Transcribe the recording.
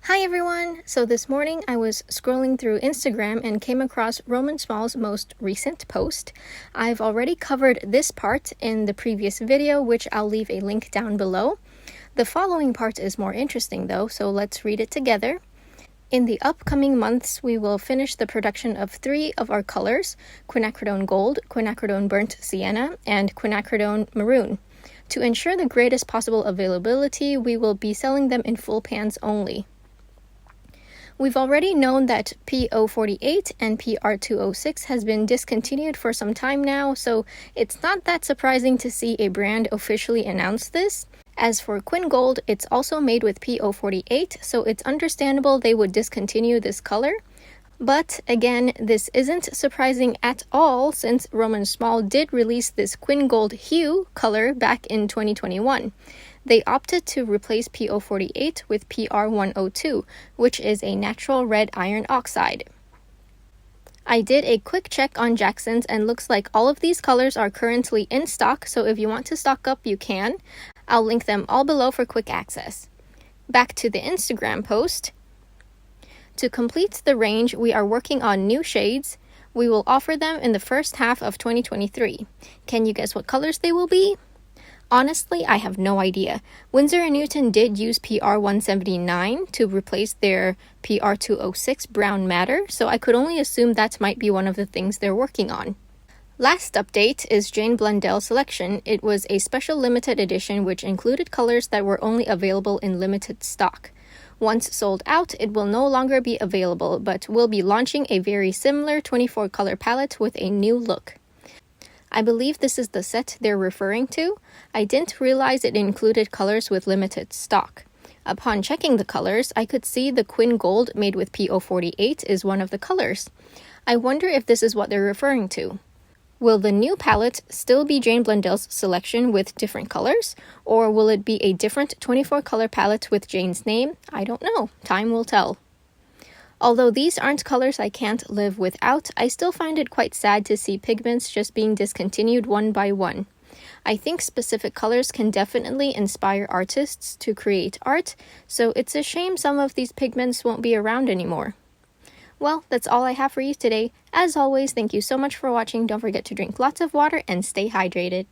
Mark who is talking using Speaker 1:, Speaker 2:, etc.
Speaker 1: Hi everyone! So this morning I was scrolling through Instagram and came across Roman Small's most recent post. I've already covered this part in the previous video, which I'll leave a link down below. The following part is more interesting though, so let's read it together. In the upcoming months, we will finish the production of 3 of our colors, quinacridone gold, quinacridone burnt sienna, and quinacridone maroon. To ensure the greatest possible availability, we will be selling them in full pans only. We've already known that PO48 and PR206 has been discontinued for some time now, so it's not that surprising to see a brand officially announce this. As for Quin Gold, it's also made with PO48, so it's understandable they would discontinue this color. But again, this isn't surprising at all since Roman Small did release this Quin Gold hue color back in 2021. They opted to replace PO48 with PR102, which is a natural red iron oxide. I did a quick check on Jackson's and looks like all of these colors are currently in stock, so if you want to stock up, you can. I'll link them all below for quick access. Back to the Instagram post. To complete the range, we are working on new shades. We will offer them in the first half of 2023. Can you guess what colors they will be? Honestly, I have no idea. Winsor & Newton did use PR179 to replace their PR206 brown matter, so I could only assume that might be one of the things they're working on. Last update is Jane Blundell's selection. It was a special limited edition which included colors that were only available in limited stock. Once sold out, it will no longer be available, but we'll be launching a very similar 24 color palette with a new look. I believe this is the set they're referring to. I didn't realize it included colors with limited stock. Upon checking the colors, I could see the Quin Gold made with PO48 is one of the colors. I wonder if this is what they're referring to. Will the new palette still be Jane Blundell's selection with different colors, or will it be a different 24 color palette with Jane's name? I don't know. Time will tell. Although these aren't colors I can't live without, I still find it quite sad to see pigments just being discontinued one by one. I think specific colors can definitely inspire artists to create art, so it's a shame some of these pigments won't be around anymore. Well, that's all I have for you today. As always, thank you so much for watching. Don't forget to drink lots of water and stay hydrated.